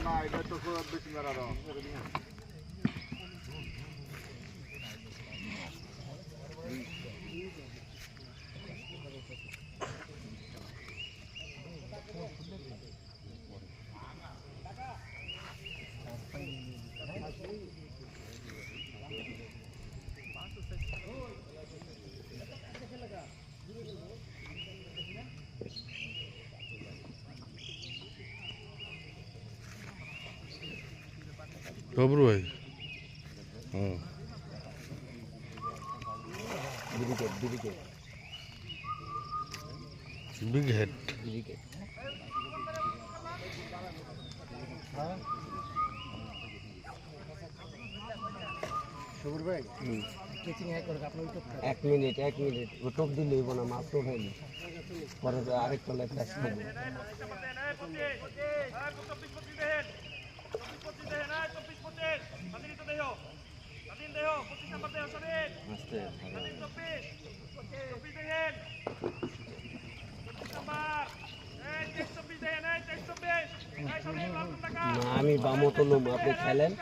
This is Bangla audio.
না এটা তো খুব বেশি মেরার Dobro ভাই big head শুকুর ভাই এক মিনিট ও টোপ দিলেই বোনা মাছ তো হয়নি পরে আরেক তলায় ফ্ল্যাশ করবো আমি বামো তো লোম আপনি খেলেন